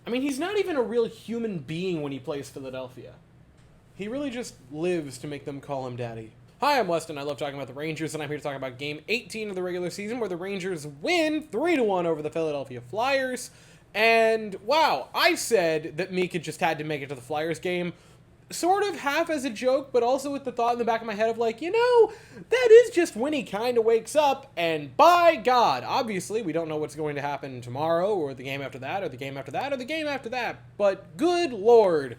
I mean, he's not even a real human being when he plays Philadelphia. He really just lives to make them call him daddy. Hi, I'm Weston. I love talking about the Rangers, and I'm here to talk about Game 18 of the regular season, where the Rangers win 3-1 over the Philadelphia Flyers. And, wow, I said that Mika just had to make it to the Flyers game, sort of half as a joke, but also with the thought in the back of my head of like, that is just when he kind of wakes up, and by God, obviously, we don't know what's going to happen tomorrow, or the game after that, or the game after that, or the game after that, but good Lord.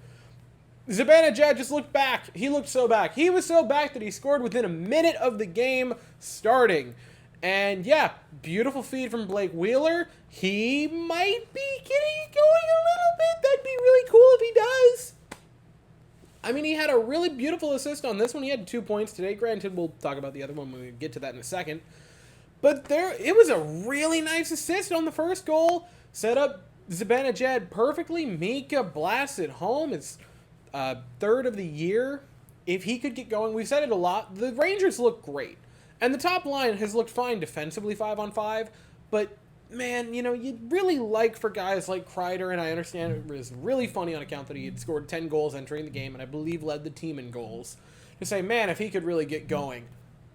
Zibane-Dad just looked back. He looked so back. He was so back that he scored within a minute of the game starting. And yeah, beautiful feed from Blake Wheeler. He might be getting it going a little bit. That'd be really cool if he does. I mean, he had a really beautiful assist on this one. He had 2 points today. Granted, we'll talk about the other one when we get to that in a second. But it was a really nice assist on the first goal. Set up Zibane-Dad perfectly. Mika blasted home. It's third of the year. If he could get going, we've said it a lot, the Rangers look great. And the top line has looked fine defensively 5-on-5, but man, you'd really like for guys like Kreider, and I understand it was really funny on account that he had scored 10 goals entering the game, and I believe led the team in goals, to say, man, if he could really get going.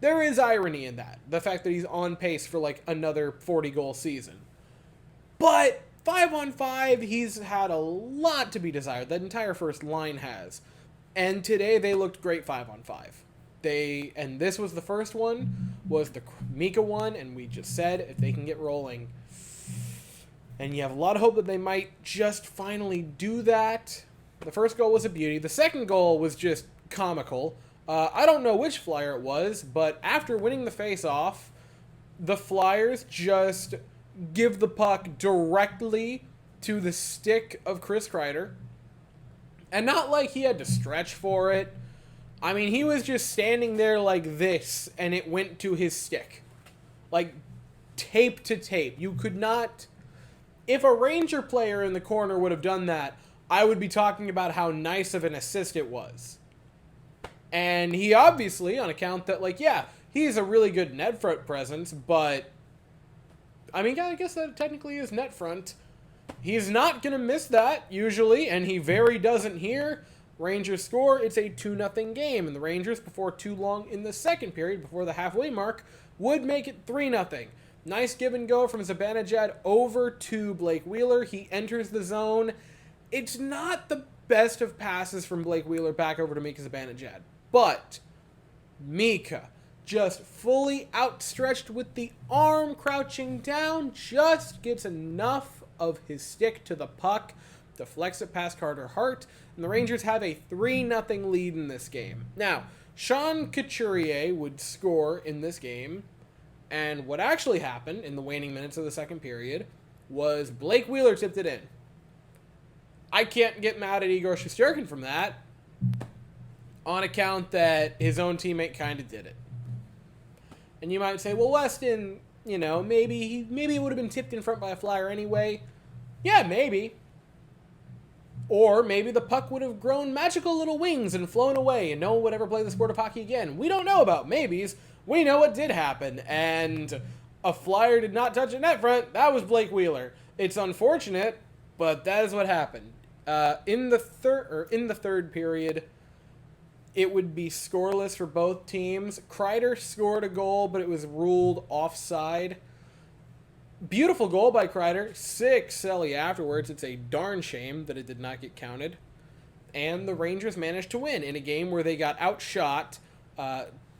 There is irony in that, the fact that he's on pace for like another 40-goal season. But 5-on-5, he's had a lot to be desired. That entire first line has. And today they looked great 5-on-5. And this was the first one, was the Mika one, and we just said if they can get rolling. And you have a lot of hope that they might just finally do that. The first goal was a beauty. The second goal was just comical. I don't know which Flyer it was, but after winning the face-off, the Flyers just give the puck directly to the stick of Chris Kreider. And not like he had to stretch for it. I mean, he was just standing there like this, and it went to his stick. Like, tape to tape. You could not... If a Ranger player in the corner would have done that, I would be talking about how nice of an assist it was. And he obviously, on account that, he's a really good net front presence, but... I mean, I guess that technically is net front. He's not going to miss that, usually, and he very doesn't here. Rangers score, it's a 2-0 game, and the Rangers, before too long in the second period, before the halfway mark, would make it 3-0. Nice give and go from Zibane-Dad over to Blake Wheeler. He enters the zone. It's not the best of passes from Blake Wheeler back over to Mika Zibane-Dad, but Mika, just fully outstretched with the arm crouching down, just gets enough of his stick to the puck, deflects it past Carter Hart, and the Rangers have a 3-0 lead in this game. Now, Sean Couturier would score in this game, and what actually happened in the waning minutes of the second period was Blake Wheeler tipped it in. I can't get mad at Igor Shesterkin from that, on account that his own teammate kind of did it. And you might say, well, Weston, maybe it would have been tipped in front by a Flyer anyway. Yeah, maybe. Or maybe the puck would have grown magical little wings and flown away and no one would ever play the sport of hockey again. We don't know about maybes. We know what did happen. And a Flyer did not touch a net front. That was Blake Wheeler. It's unfortunate, but that is what happened. In the third period, it would be scoreless for both teams. Kreider scored a goal, but it was ruled offside. Beautiful goal by Kreider. Sick Selly afterwards. It's a darn shame that it did not get counted. And the Rangers managed to win in a game where they got outshot,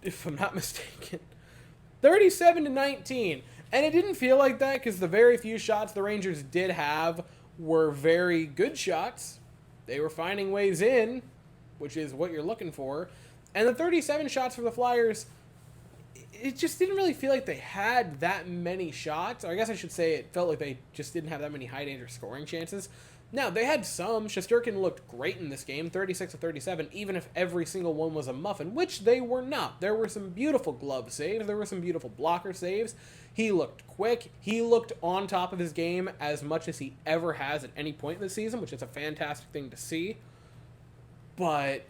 if I'm not mistaken, 37-19. And it didn't feel like that because the very few shots the Rangers did have were very good shots. They were finding ways in, which is what you're looking for. And the 37 shots for the Flyers, it just didn't really feel like they had that many shots. Or I guess I should say it felt like they just didn't have that many high-danger scoring chances. Now, they had some. Shesterkin looked great in this game, 36-37, even if every single one was a muffin, which they were not. There were some beautiful glove saves. There were some beautiful blocker saves. He looked quick. He looked on top of his game as much as he ever has at any point in the season, which is a fantastic thing to see. But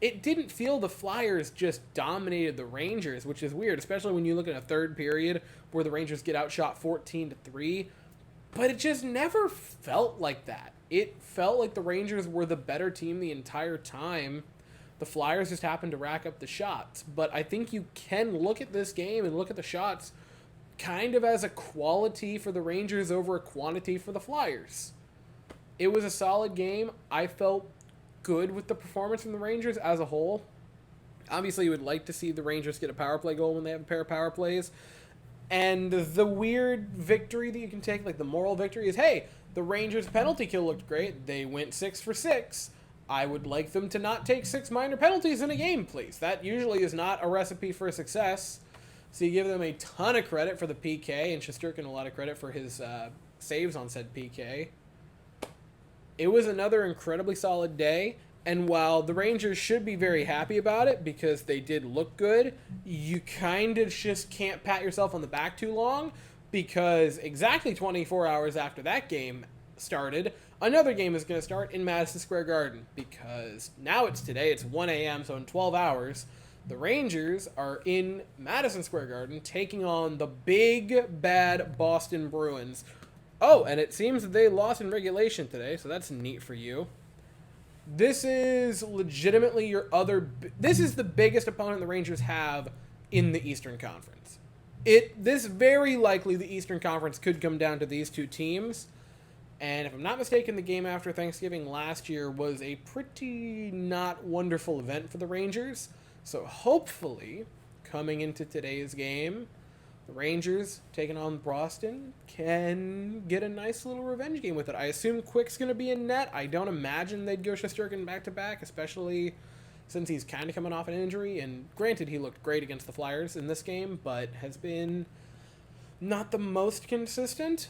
it didn't feel the Flyers just dominated the Rangers, which is weird, especially when you look at a third period where the Rangers get outshot 14-3. But it just never felt like that. It felt like the Rangers were the better team the entire time. The Flyers just happened to rack up the shots. But I think you can look at this game and look at the shots kind of as a quality for the Rangers over a quantity for the Flyers. It was a solid game. I felt good with the performance from the Rangers as a whole. Obviously, you would like to see the Rangers get a power play goal when they have a pair of power plays. And the weird victory that you can take, like the moral victory, is, hey, the Rangers' penalty kill looked great. They went 6 for 6. I would like them to not take 6 minor penalties in a game, please. That usually is not a recipe for success. So you give them a ton of credit for the PK, and Shesterkin a lot of credit for his saves on said PK. It was another incredibly solid day, and while the Rangers should be very happy about it because they did look good, you kind of just can't pat yourself on the back too long, because exactly 24 hours after that game started, another game is going to start in Madison Square Garden, because now it's today, it's 1 a.m., so in 12 hours, the Rangers are in Madison Square Garden taking on the big, bad Boston Bruins. Oh, and it seems that they lost in regulation today, so that's neat for you. This is legitimately this is the biggest opponent the Rangers have in the Eastern Conference. This very likely the Eastern Conference could come down to these two teams. And if I'm not mistaken, the game after Thanksgiving last year was a pretty not wonderful event for the Rangers. So hopefully, coming into today's game, the Rangers taking on Boston can get a nice little revenge game with it. I assume Quick's going to be in net. I don't imagine they'd go Shesterkin back-to-back, especially since he's kind of coming off an injury. And granted, he looked great against the Flyers in this game, but has been not the most consistent.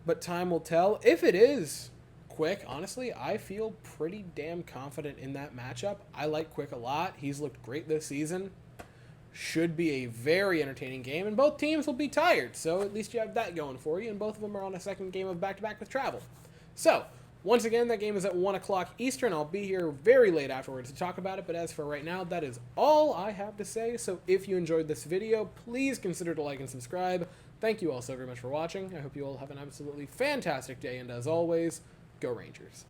But time will tell. If it is Quick, honestly, I feel pretty damn confident in that matchup. I like Quick a lot. He's looked great this season. Should be a very entertaining game, and both teams will be tired, so at least you have that going for you, and both of them are on a second game of back-to-back with travel. So, once again, that game is at 1 o'clock Eastern. I'll be here very late afterwards to talk about it, but as for right now, that is all I have to say. So if you enjoyed this video, please consider to like and subscribe. Thank you all so very much for watching. I hope you all have an absolutely fantastic day, and as always, go Rangers.